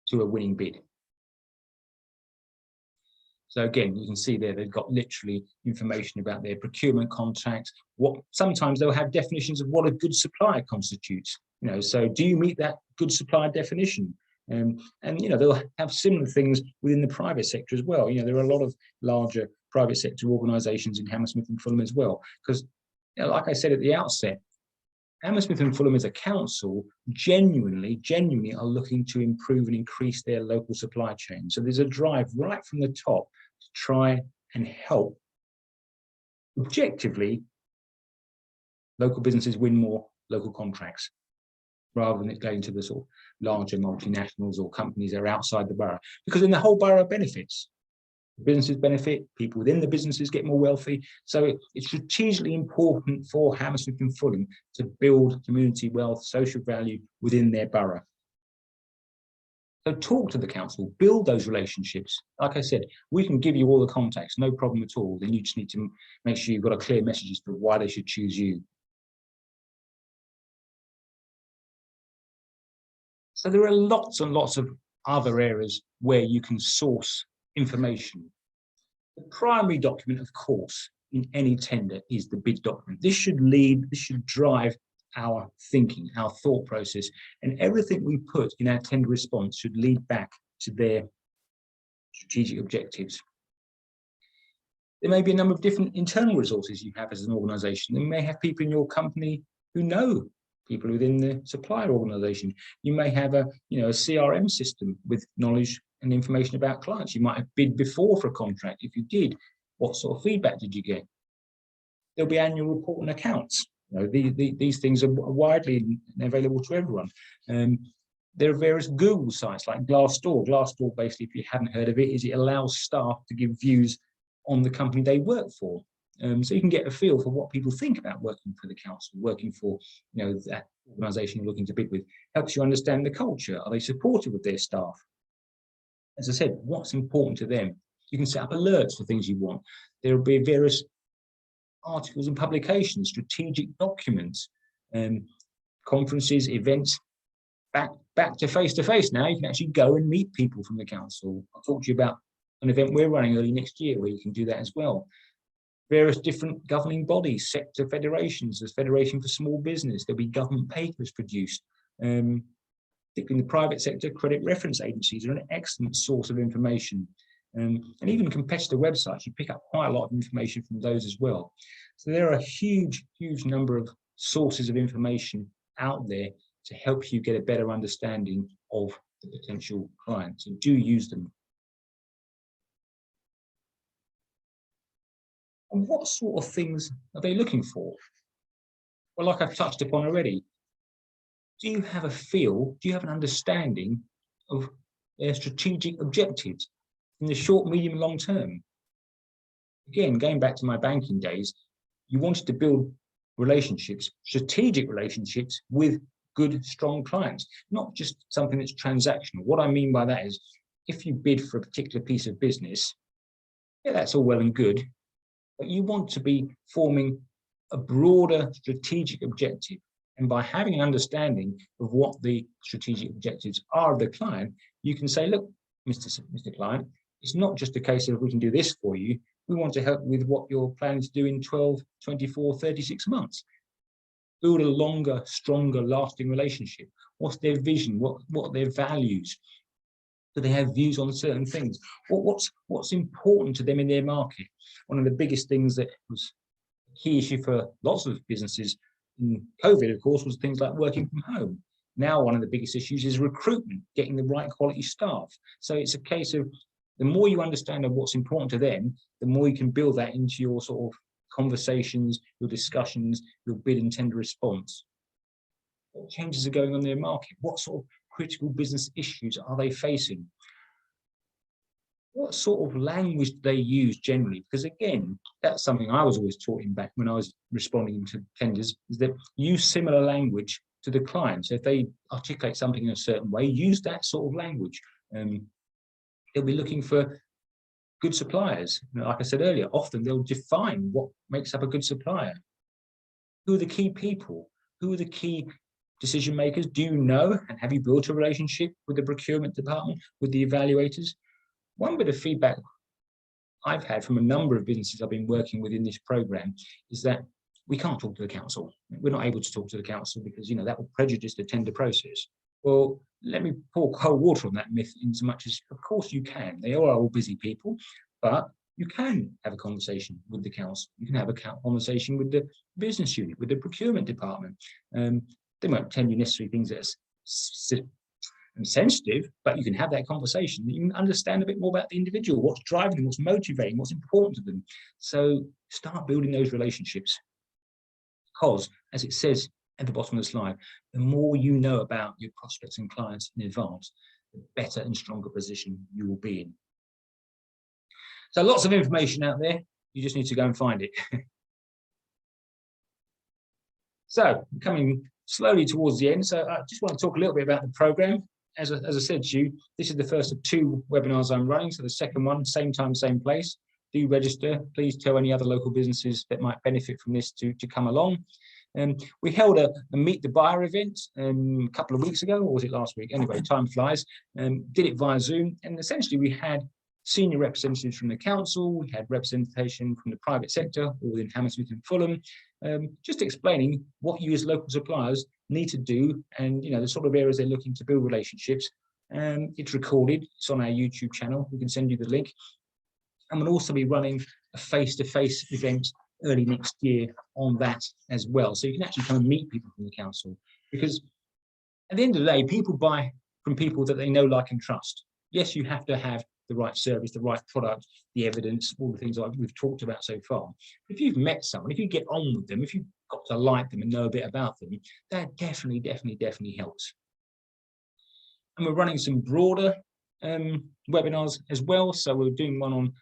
to a winning bid. So again, you can see there, they've got literally information about their procurement contracts. Sometimes they'll have definitions of what a good supplier constitutes. So do you meet that good supplier definition? And they'll have similar things within the private sector as well. There are a lot of larger private sector organisations in Hammersmith and Fulham as well. Because, like I said at the outset, Hammersmith and Fulham as a council genuinely are looking to improve and increase their local supply chain. So there's a drive right from the top to try and help objectively local businesses win more local contracts, rather than it going to the sort of larger multinationals or companies that are outside the borough. Because then the whole borough benefits. Businesses benefit, people within the businesses get more wealthy. So it's strategically important for Hammersmith and Fulham to build community wealth, social value within their borough. So talk to the council, build those relationships. Like I said, we can give you all the contacts, no problem at all. Then you just need to make sure you've got a clear message as to why they should choose you. So there are lots and lots of other areas where you can source information. The primary document, of course, in any tender is the bid document. This should drive our thinking, our thought process, and everything we put in our tender response should lead back to their strategic objectives. There may be a number of different internal resources you have as an organisation. You may have people in your company who know people within the supplier organisation. You may have a CRM system with knowledge and information about clients. You might have bid before for a contract. If you did, what sort of feedback did you get? There'll be annual report and accounts. These things are widely available to everyone. There are various Google sites like Glassdoor. Glassdoor, basically, if you haven't heard of it, is it allows staff to give views on the company they work for. So you can get a feel for what people think about working for the council, working for that organisation you're looking to bid with. Helps you understand the culture. Are they supportive of their staff? As I said, what's important to them? You can set up alerts for things you want. There will be various articles and publications, strategic documents, conferences, events. Back to face now, you can actually go and meet people from the council. I'll talk to you about an event we're running early next year where you can do that as well. Various different governing bodies, sector federations. There's Federation for Small Business. There'll be government papers produced. Particularly in the private sector, credit reference agencies are an excellent source of information. And even competitor websites, you pick up quite a lot of information from those as well. So there are a huge number of sources of information out there to help you get a better understanding of the potential clients, and do use them. And what sort of things are they looking for? Well, like I've touched upon already, do you have a feel, do you have an understanding of their strategic objectives in the short, medium, long term? Again, going back to my banking days, you wanted to build relationships, strategic relationships with good, strong clients, not just something that's transactional. What I mean by that is, if you bid for a particular piece of business, yeah, that's all well and good, but you want to be forming a broader strategic objective. And by having an understanding of what the strategic objectives are of the client, you can say, look, Mr. Client, it's not just a case of we can do this for you. We want to help with what you're planning to do in 12, 24, 36 months. Build a longer, stronger, lasting relationship. What's their vision? What are their values? Do they have views on certain things? What's important to them in their market? One of the biggest things that was a key issue for lots of businesses in COVID, of course, was things like working from home. Now, one of the biggest issues is recruitment, getting the right quality staff. So it's a case of the more you understand of what's important to them, the more you can build that into your sort of conversations, your discussions, your bid and tender response. What changes are going on in their market? What sort of critical business issues are they facing? What sort of language do they use generally? Because again, that's something I was always taught back when I was responding to tenders, is that use similar language to the client. So if they articulate something in a certain way, use that sort of language. They'll be looking for good suppliers. Like I said earlier, often they'll define what makes up a good supplier. Who are the key people? Who are the key decision makers? Do you know, and have you built a relationship with the procurement department, with the evaluators? One bit of feedback I've had from a number of businesses I've been working with in this program is that we can't talk to the council. We're not able to talk to the council because, that will prejudice the tender process. Well, let me pour cold water on that myth in so much as, of course you can. They are all busy people, but you can have a conversation with the council. You can have a conversation with the business unit, with the procurement department. They won't tell you necessarily things that are sensitive, but you can have that conversation. You can understand a bit more about the individual, what's driving them, what's motivating, what's important to them. So start building those relationships. Because, as it says at the bottom of the slide, the more you know about your prospects and clients in advance, the better and stronger position you will be in. So lots of information out there. You just need to go and find it. So coming slowly towards the end. So I just want to talk a little bit about the program. As I said to you, this is the first of 2 webinars I'm running. So the second one, same time, same place. Do register. Please tell any other local businesses that might benefit from this to come along. We held a Meet the Buyer event a couple of weeks ago, or was it last week? Anyway, time flies. Did it via Zoom, and essentially we had senior representatives from the council, we had representation from the private sector, all within Hammersmith and Fulham, just explaining what you as local suppliers need to do, and the sort of areas they're looking to build relationships. It's recorded. It's on our YouTube channel. We can send you the link. And we'll also be running a face-to-face event early next year on that as well. So you can actually come and meet people from the council, because at the end of the day, people buy from people that they know, like, and trust. Yes, you have to have the right service, the right product, the evidence, all the things like we've talked about so far. If you've met someone, if you get on with them, if you've got to like them and know a bit about them, that definitely helps. And we're running some broader webinars as well. So we're doing one on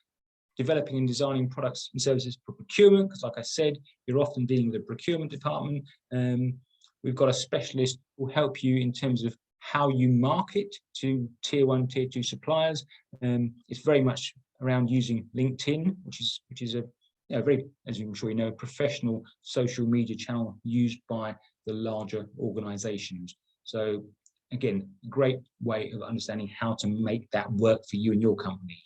developing and designing products and services for procurement, because like I said, you're often dealing with a procurement department. We've got a specialist who will help you in terms of how you market to tier 1, tier 2 suppliers. It's very much around using LinkedIn, which is a very, as I'm sure you know, a professional social media channel used by the larger organizations. So again, great way of understanding how to make that work for you and your company.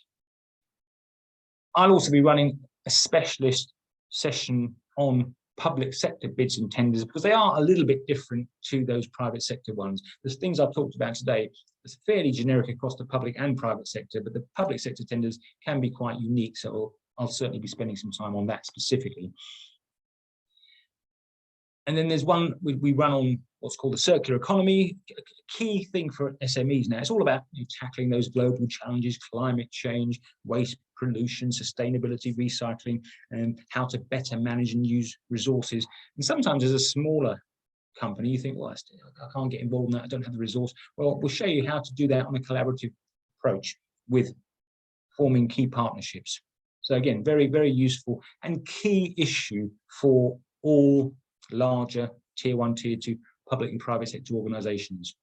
I'll also be running a specialist session on public sector bids and tenders, because they are a little bit different to those private sector ones. The things I've talked about today is fairly generic across the public and private sector, but the public sector tenders can be quite unique. So I'll certainly be spending some time on that specifically. And then there's one we run on what's called the circular economy. A key thing for SMEs now, it's all about tackling those global challenges, climate change, waste, pollution, sustainability, recycling, and how to better manage and use resources. And sometimes as a smaller company, you think, well, I can't get involved in that, I don't have the resource. Well, we'll show you how to do that on a collaborative approach with forming key partnerships. So again, very, very useful and key issue for all larger tier 1, tier 2 public and private sector organizations.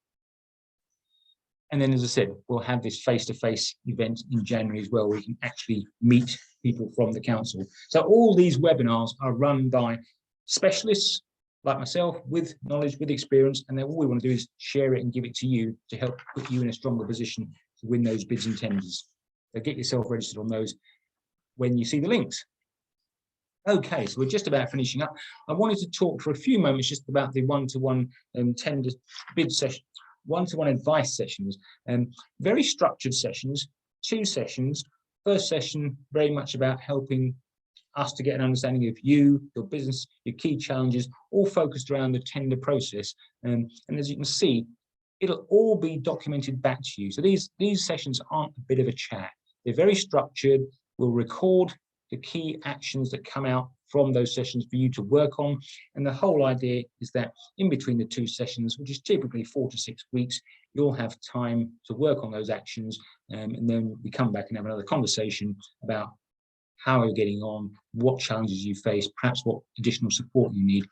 And then, as I said, we'll have this face-to-face event in January as well, where we can actually meet people from the council. So all these webinars are run by specialists like myself with knowledge, with experience, and then all we want to do is share it and give it to you to help put you in a stronger position to win those bids and tenders. So get yourself registered on those when you see the links. Okay, so we're just about finishing up. I wanted to talk for a few moments just about the one-to-one tender bid sessions, one-to-one advice sessions, very structured sessions, 2 sessions. First session, very much about helping us to get an understanding of you, your business, your key challenges, all focused around the tender process. And as you can see, it'll all be documented back to you. So these sessions aren't a bit of a chat. They're very structured. We'll record the key actions that come out from those sessions for you to work on. And the whole idea is that in between the 2 sessions, which is typically 4 to 6 weeks, you'll have time to work on those actions. And then we come back and have another conversation about how you're getting on, what challenges you face, perhaps what additional support you need.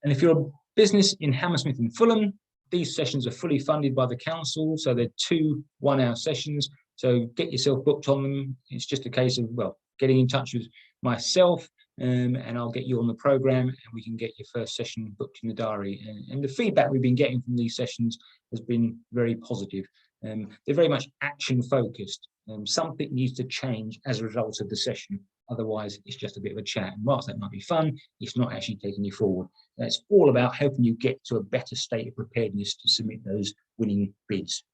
And if you're a business in Hammersmith and Fulham, these sessions are fully funded by the council. So they're 2 one-hour sessions. So get yourself booked on them. It's just a case of, well, getting in touch with myself and I'll get you on the program and we can get your first session booked in the diary. And the feedback we've been getting from these sessions has been very positive. They're very much action focused. Something needs to change as a result of the session. Otherwise, it's just a bit of a chat. And whilst that might be fun, it's not actually taking you forward. It's all about helping you get to a better state of preparedness to submit those winning bids.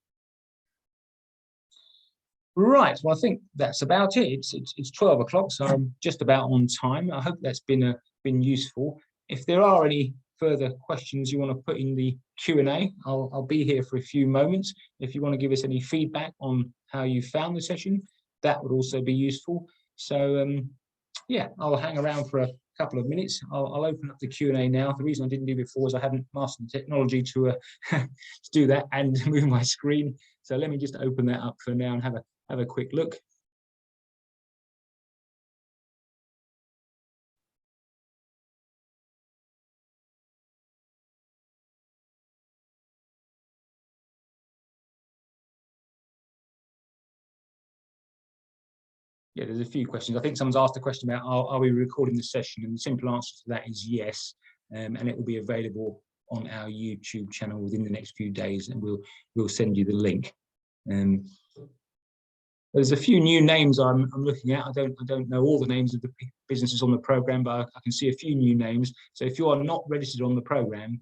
Right, well, I think that's about it. It's 12 o'clock, so I'm just about on time. I hope that's been useful. If there are any further questions you want to put in the Q&A, I'll be here for a few moments. If you want to give us any feedback on how you found the session, that would also be useful. So, yeah, I'll hang around for a couple of minutes. I'll open up the Q&A now. The reason I didn't do before is I hadn't mastered the technology to do that and move my screen. So let me just open that up for now and have a quick look. Yeah, there's a few questions. I think someone's asked a question about are we recording the session? And the simple answer to that is yes, and it will be available on our YouTube channel within the next few days, and we'll send you the link. There's a few new names I'm looking at. I don't know all the names of the businesses on the program, but I can see a few new names. So if you are not registered on the program,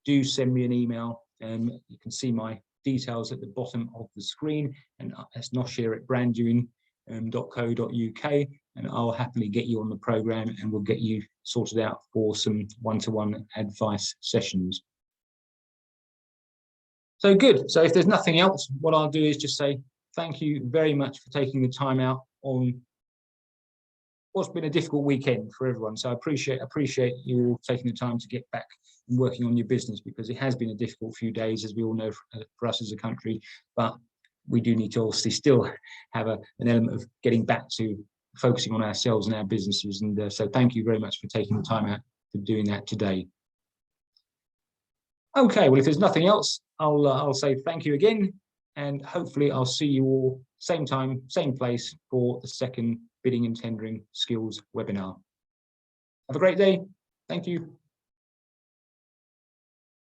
do send me an email. You can see my details at the bottom of the screen, and that's noshir@brandewin.co.uk, and I'll happily get you on the program and we'll get you sorted out for some one-to-one advice sessions. So good. So if there's nothing else, what I'll do is just say thank you very much for taking the time out on what's been a difficult weekend for everyone. So I appreciate you all taking the time to get back and working on your business, because it has been a difficult few days, as we all know, for us as a country. But we do need to obviously still have an element of getting back to focusing on ourselves and our businesses. And so thank you very much for taking the time out for doing that today. Okay, well, if there's nothing else, I'll say thank you again, and hopefully I'll see you all same time, same place for the second bidding and tendering skills webinar. Have a great day. Thank you.